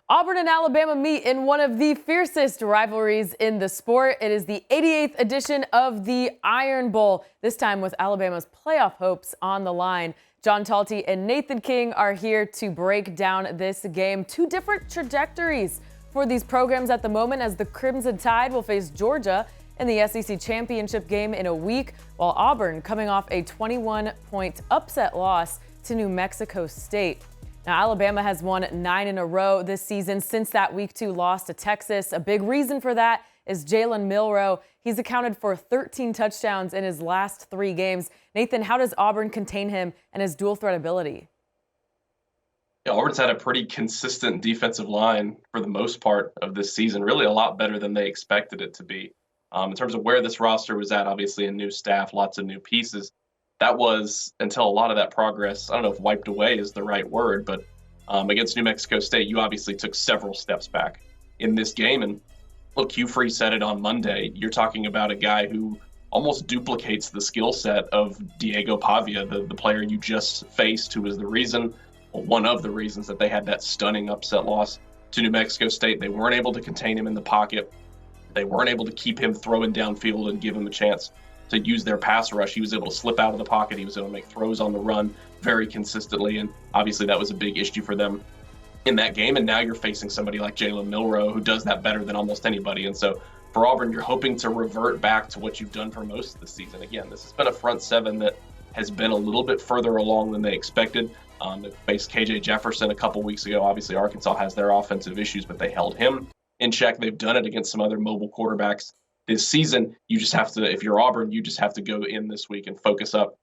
Auburn and Alabama meet in one of the fiercest rivalries in the sport. It is the 88th edition of the Iron Bowl, this time with Alabama's playoff hopes on the line. John Talty and Nathan King are here to break down this game. Two different trajectories for these programs at the moment, as the Crimson Tide will face Georgia in the SEC championship game in a week, while Auburn coming off a 21-point upset loss to New Mexico State. Now, Alabama has won 9 in a row this season since that Week 2 loss to Texas. A big reason for that is Jalen Milroe. He's accounted for 13 touchdowns in his last 3 games. Nathan, how does Auburn contain him and his dual threat ability? Yeah, Auburn's had a pretty consistent defensive line for the most part of this season, really a lot better than they expected it to be. In terms of where this roster was at, obviously a new staff, lots of new pieces. That was until a lot of that progress, I don't know if wiped away is the right word, but against New Mexico State, you obviously took several steps back in this game. And look, Hugh Freeze said it on Monday. You're talking about a guy who almost duplicates the skill set of Diego Pavia, the player you just faced, who was the reason, or one of the reasons that they had that stunning upset loss to New Mexico State. They weren't able to contain him in the pocket. They weren't able to keep him throwing downfield and give him a chance to use their pass rush. He was able to slip out of the pocket. He was able to make throws on the run very consistently. And obviously that was a big issue for them in that game. And now you're facing somebody like Jalen Milroe, who does that better than almost anybody. And so for Auburn, you're hoping to revert back to what you've done for most of the season. Again, this has been a front seven that has been a little bit further along than they expected. They faced KJ Jefferson a couple weeks ago. Obviously, Arkansas has their offensive issues, but they held him in check. They've done it against some other mobile quarterbacks this season. You just have to, if you're Auburn, you just have to go in this week and focus up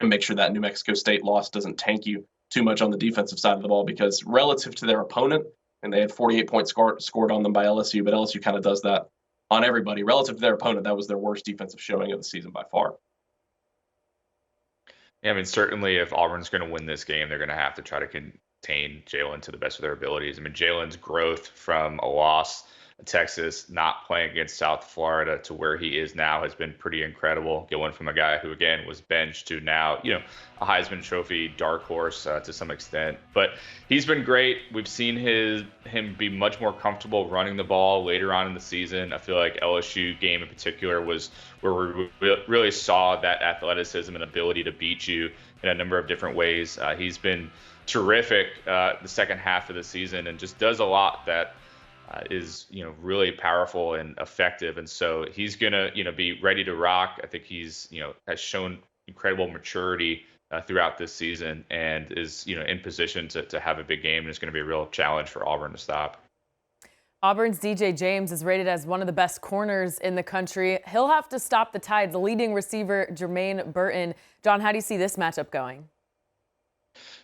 and make sure that New Mexico State loss doesn't tank you too much on the defensive side of the ball, because relative to their opponent, and they had 48 points scored on them by LSU, but LSU kind of does that on everybody. Relative to their opponent, that was their worst defensive showing of the season by far. Yeah, I mean, certainly if Auburn's going to win this game, they're going to have to try to contain Jalen to the best of their abilities. I mean, Jalen's growth from a loss to Texas, not playing against South Florida, to where he is now has been pretty incredible. Going from a guy who, again, was benched to now, a Heisman Trophy dark horse to some extent. But he's been great. We've seen him be much more comfortable running the ball later on in the season. I feel like LSU game in particular was where we really saw that athleticism and ability to beat you in a number of different ways. He's been terrific the second half of the season, and just does a lot that is really powerful and effective. And so he's gonna be ready to rock. I think he's has shown incredible maturity throughout this season, and is in position to have a big game, and it's going to be a real challenge for Auburn to stop. Auburn's DJ James is rated as one of the best corners in the country. He'll have to stop the Tide's leading receiver, Jermaine Burton. John, how do you see this matchup going?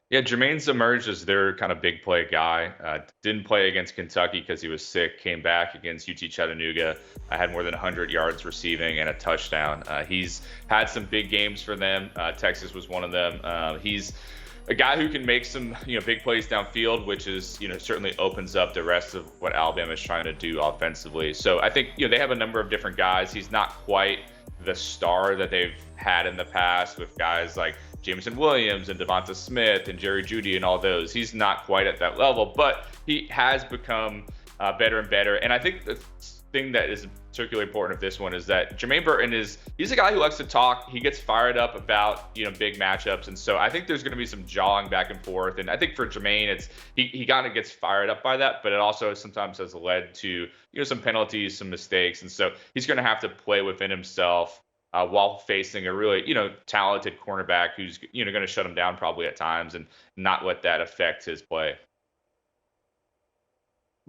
Yeah, Jermaine's emerged as their kind of big play guy. Didn't play against Kentucky because he was sick. Came back against UT Chattanooga. Had more than 100 yards receiving and a touchdown. He's had some big games for them. Texas was one of them. He's a guy who can make some big plays downfield, which is certainly opens up the rest of what Alabama is trying to do offensively. So I think they have a number of different guys. He's not quite the star that they've had in the past with guys like Jameson Williams and Devonta Smith and Jerry Jeudy and all those. He's not quite at that level, but he has become better and better. And I think the thing that is particularly important of this one is that Jermaine Burton he's a guy who likes to talk. He gets fired up about big matchups, and so I think there's going to be some jawing back and forth. And I think for Jermaine, he kind of gets fired up by that, but it also sometimes has led to some penalties, some mistakes, and so he's going to have to play within himself while facing a really talented cornerback who's going to shut him down probably at times, and not let that affect his play.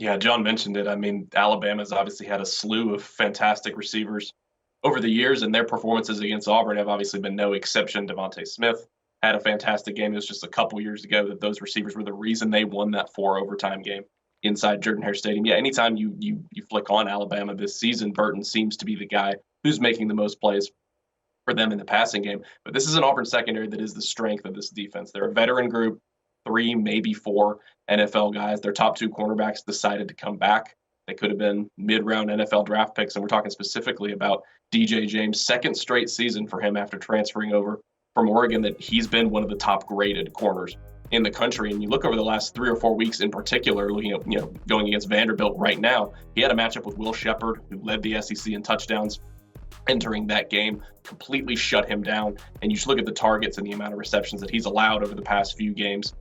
Yeah, John mentioned it. I mean, Alabama's obviously had a slew of fantastic receivers over the years, and their performances against Auburn have obviously been no exception. Devonta Smith had a fantastic game. It was just a couple years ago that those receivers were the reason they won that 4 overtime game inside Jordan-Hare Stadium. Yeah, anytime you flick on Alabama this season, Burton seems to be the guy who's making the most plays for them in the passing game. But this is an Auburn secondary that is the strength of this defense. They're a veteran group, 3, maybe 4 NFL guys. Their top 2 cornerbacks decided to come back. They could have been mid-round NFL draft picks, and we're talking specifically about DJ James' second straight season for him after transferring over from Oregon, that he's been one of the top graded corners in the country. And you look over the last 3 or 4 weeks in particular, looking at, going against Vanderbilt right now, he had a matchup with Will Shepherd, who led the SEC in touchdowns entering that game, completely shut him down. And you just look at the targets and the amount of receptions that he's allowed over the past few games.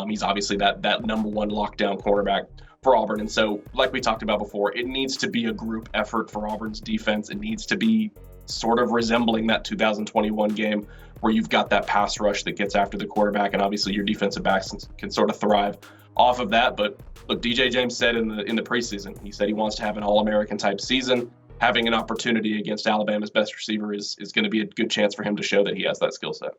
He's obviously that number one lockdown cornerback for Auburn. And so, like we talked about before, it needs to be a group effort for Auburn's defense. It needs to be sort of resembling that 2021 game where you've got that pass rush that gets after the quarterback, and obviously your defensive backs can sort of thrive off of that. But look, DJ James said in the preseason, he said he wants to have an All-American type season. Having an opportunity against Alabama's best receiver is going to be a good chance for him to show that he has that skill set.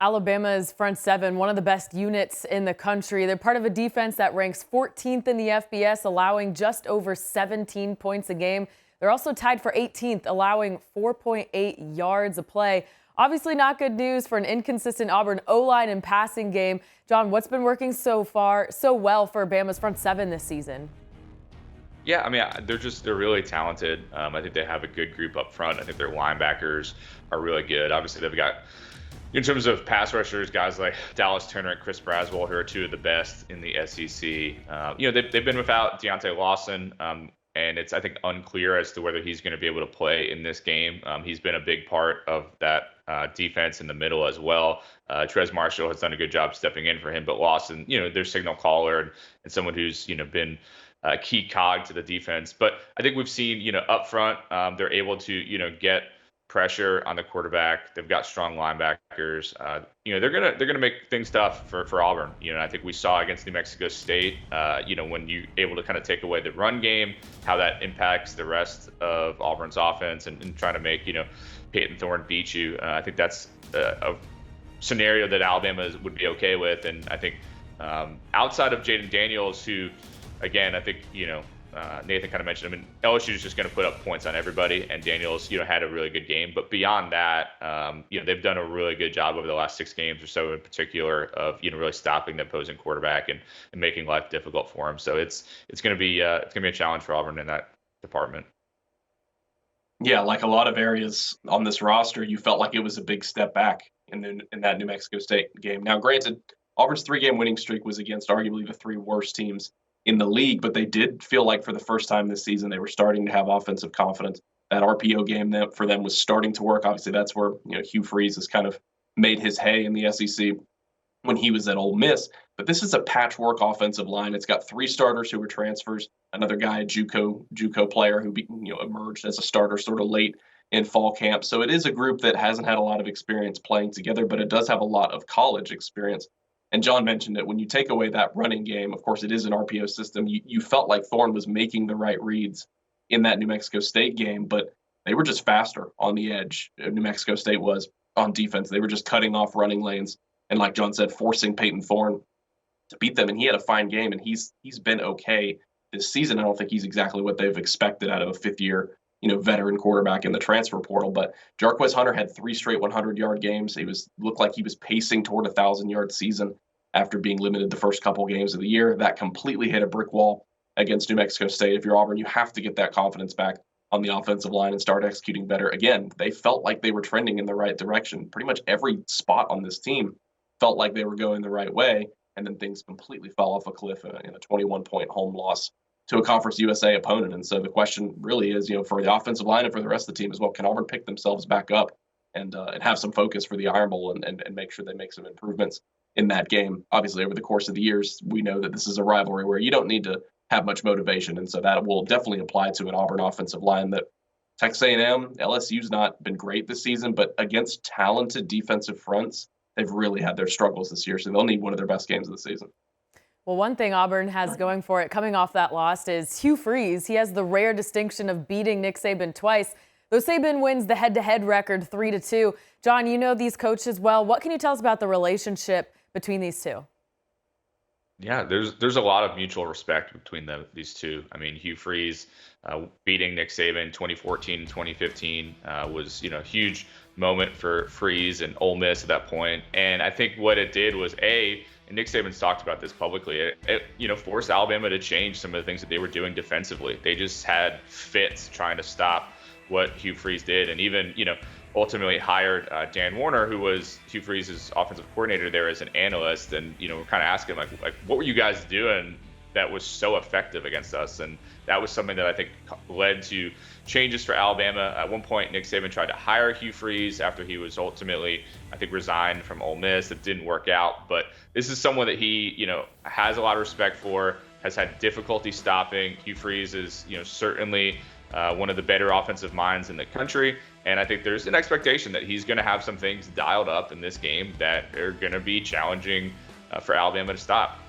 Alabama's front seven, one of the best units in the country. They're part of a defense that ranks 14th in the FBS, allowing just over 17 points a game. They're also tied for 18th, allowing 4.8 yards a play. Obviously not good news for an inconsistent Auburn O-line and passing game. John, what's been working so well for Bama's front seven this season? Yeah, I mean, they're really talented. I think they have a good group up front. I think their linebackers are really good. Obviously, they've got, in terms of pass rushers, guys like Dallas Turner and Chris Braswell, who are two of the best in the SEC. They've been without Deontay Lawson, and it's, I think, unclear as to whether he's going to be able to play in this game. He's been a big part of that defense in the middle as well. Trez Marshall has done a good job stepping in for him, but Lawson, their signal caller and someone who's, been a key cog to the defense. But I think we've seen, up front, they're able to, get pressure on the quarterback. They've got strong linebackers. They're gonna make things tough for Auburn. I think we saw against New Mexico State, when you're able to kind of take away the run game, how that impacts the rest of Auburn's offense and trying to make, Peyton Thorne beat you. I think that's a scenario that Alabama would be okay with. And I think outside of Jaden Daniels, who, again, I think, Nathan kind of mentioned, LSU is just going to put up points on everybody, and Daniels, had a really good game. But beyond that, they've done a really good job over the last 6 games or so in particular of, really stopping the opposing quarterback and making life difficult for him. So it's going to be a challenge for Auburn in that department. Yeah, like a lot of areas on this roster, you felt like it was a big step back in that New Mexico State game. Now, granted, Auburn's 3-game winning streak was against arguably the 3 worst teams in the league, but they did feel like for the first time this season they were starting to have offensive confidence. That RPO game for them was starting to work. Obviously, that's where Hugh Freeze has kind of made his hay in the SEC when he was at Ole Miss. But this is a patchwork offensive line. It's got 3 starters who were transfers, another guy, a JUCO player who emerged as a starter sort of late in fall camp. So it is a group that hasn't had a lot of experience playing together, but it does have a lot of college experience. And John mentioned it, when you take away that running game, of course, it is an RPO system. You felt like Thorne was making the right reads in that New Mexico State game, but they were just faster on the edge. New Mexico State was on defense. They were just cutting off running lanes. And like John said, forcing Peyton Thorne to beat them. And he had a fine game, and he's been okay this season. I don't think he's exactly what they've expected out of a 5th-year veteran quarterback in the transfer portal. But Jarquez Hunter had 3 straight 100-yard games. Looked like he was pacing toward a 1,000-yard season after being limited the first couple games of the year. That completely hit a brick wall against New Mexico State. If you're Auburn, you have to get that confidence back on the offensive line and start executing better. Again, they felt like they were trending in the right direction. Pretty much every spot on this team felt like they were going the right way, and then things completely fell off a cliff in a 21-point home loss to a Conference USA opponent. And so the question really is, for the offensive line and for the rest of the team as well, can Auburn pick themselves back up and have some focus for the Iron Bowl and make sure they make some improvements in that game? Obviously, over the course of the years, we know that this is a rivalry where you don't need to have much motivation. And so that will definitely apply to an Auburn offensive line that Texas A&M, LSU's not been great this season, but against talented defensive fronts, they've really had their struggles this year. So they'll need one of their best games of the season. Well, one thing Auburn has going for it coming off that loss is Hugh Freeze. He has the rare distinction of beating Nick Saban twice. Though Saban wins the head-to-head record 3-2. John, you know these coaches well. What can you tell us about the relationship between these two? Yeah, there's a lot of mutual respect between these two. Hugh Freeze beating Nick Saban 2014 and 2015 was a huge moment for Freeze and Ole Miss at that point. And I think what it did was and Nick Saban's talked about this publicly, it forced Alabama to change some of the things that they were doing defensively. They just had fits trying to stop what Hugh Freeze did. And even, ultimately hired Dan Warner, who was Hugh Freeze's offensive coordinator there, as an analyst. And, we're kind of asking like, what were you guys doing that was so effective against us? And that was something that I think led to changes for Alabama. At one point, Nick Saban tried to hire Hugh Freeze after he was ultimately, I think, resigned from Ole Miss. It didn't work out. But this is someone that he, has a lot of respect for, has had difficulty stopping. Hugh Freeze is, certainly one of the better offensive minds in the country. And I think there's an expectation that he's going to have some things dialed up in this game that are going to be challenging for Alabama to stop.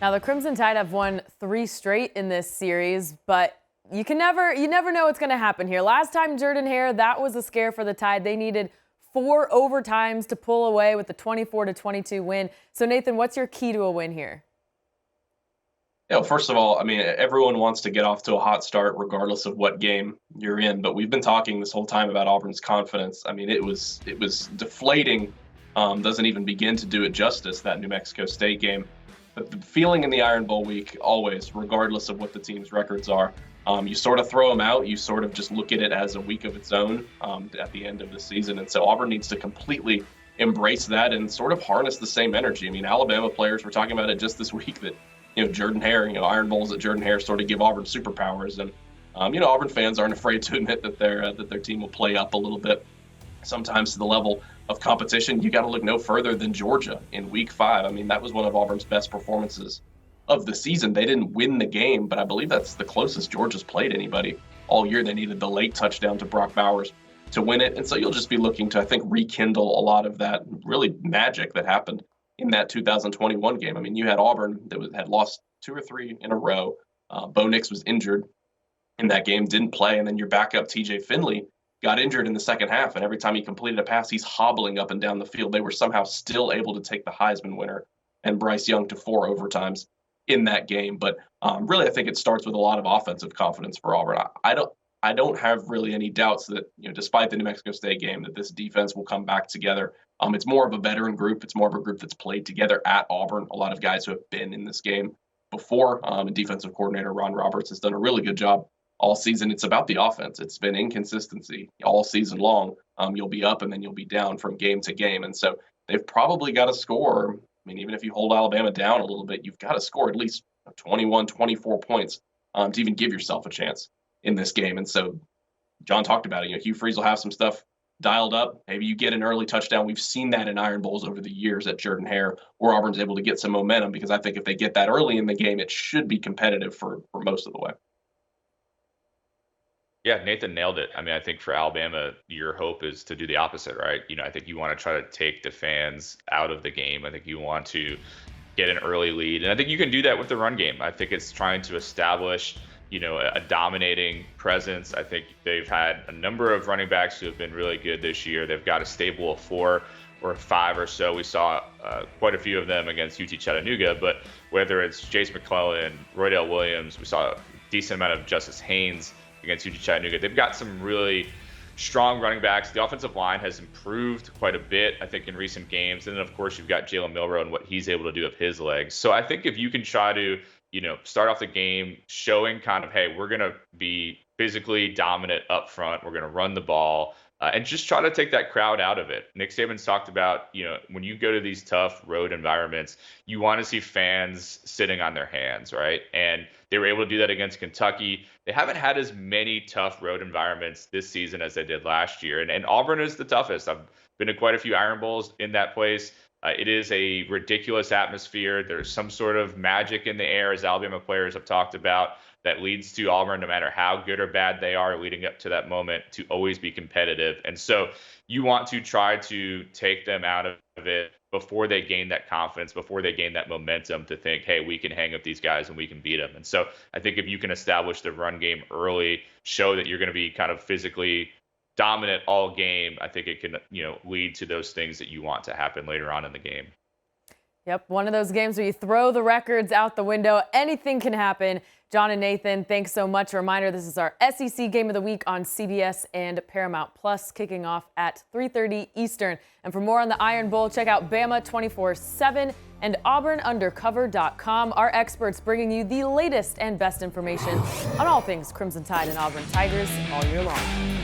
Now, the Crimson Tide have won 3 straight in this series, but you never know what's going to happen here. Last time, Jordan-Hare, that was a scare for the Tide. They needed 4 overtimes to pull away with the 24-22 win. So, Nathan, what's your key to a win here? First of all, everyone wants to get off to a hot start regardless of what game you're in. But we've been talking this whole time about Auburn's confidence. It was deflating. Doesn't even begin to do it justice, that New Mexico State game. But the feeling in the Iron Bowl week, always, regardless of what the team's records are, you sort of throw them out. You sort of just look at it as a week of its own at the end of the season. And so Auburn needs to completely embrace that and sort of harness the same energy. Alabama players were talking about it just this week that, Jordan-Hare, Iron Bowls at Jordan-Hare sort of give Auburn superpowers. And, Auburn fans aren't afraid to admit that their team will play up a little bit, sometimes to the level of competition. You got to look no further than Georgia in week 5. That was one of Auburn's best performances of the season. They didn't win the game, but I believe that's the closest Georgia's played anybody all year. They needed the late touchdown to Brock Bowers to win it. And so you'll just be looking to, I think, rekindle a lot of that really magic that happened in that 2021 game. You had Auburn that had lost 2 or 3 in a row. Bo Nix was injured in that game, didn't play. And then your backup, TJ Finley, got injured in the second half. And every time he completed a pass, he's hobbling up and down the field. They were somehow still able to take the Heisman winner and Bryce Young to 4 overtimes in that game. But really, I think it starts with a lot of offensive confidence for Auburn. I don't have really any doubts that, despite the New Mexico State game, that this defense will come back together. It's more of a veteran group. It's more of a group that's played together at Auburn. A lot of guys who have been in this game before. And defensive coordinator Ron Roberts has done a really good job all season. It's about the offense. It's been inconsistency all season long. You'll be up and then you'll be down from game to game. And so they've probably got to score. Even if you hold Alabama down a little bit, you've got to score at least 21, 24 points to even give yourself a chance in this game. And so John talked about it. Hugh Freeze will have some stuff dialed up. Maybe you get an early touchdown. We've seen that in Iron Bowls over the years at Jordan-Hare, where Auburn's able to get some momentum, because I think if they get that early in the game, it should be competitive for most of the way. Yeah, Nathan nailed it. I think for Alabama, your hope is to do the opposite, right? I think you want to try to take the fans out of the game. I think you want to get an early lead. And I think you can do that with the run game. I think it's trying to establish, a dominating presence. I think they've had a number of running backs who have been really good this year. They've got a stable of 4 or 5 or so. We saw quite a few of them against UT Chattanooga, but whether it's Jace McClellan, Roydell Williams, we saw a decent amount of Justice Haynes against UT Chattanooga. They've got some really strong running backs. The offensive line has improved quite a bit, I think, in recent games. And then, of course, you've got Jalen Milroe and what he's able to do with his legs. So I think if you can try to, start off the game showing kind of, hey, we're going to be physically dominant up front. We're going to run the ball and just try to take that crowd out of it. Nick Saban's talked about, when you go to these tough road environments, you want to see fans sitting on their hands, right? And they were able to do that against Kentucky. They haven't had as many tough road environments this season as they did last year. And Auburn is the toughest. I've been to quite a few Iron Bowls in that place. It is a ridiculous atmosphere. There's some sort of magic in the air, as Alabama players have talked about, that leads to Auburn, no matter how good or bad they are leading up to that moment, to always be competitive. And so you want to try to take them out of it before they gain that confidence, before they gain that momentum to think, hey, we can hang up these guys and we can beat them. And so I think if you can establish the run game early, show that you're going to be kind of physically dominant all game, I think it can, lead to those things that you want to happen later on in the game. Yep, one of those games where you throw the records out the window. Anything can happen. John and Nathan, thanks so much. A reminder, this is our SEC Game of the Week on CBS and Paramount Plus, kicking off at 3:30 Eastern. And for more on the Iron Bowl, check out Bama 24/7 and AuburnUndercover.com. Our experts bringing you the latest and best information on all things Crimson Tide and Auburn Tigers all year long.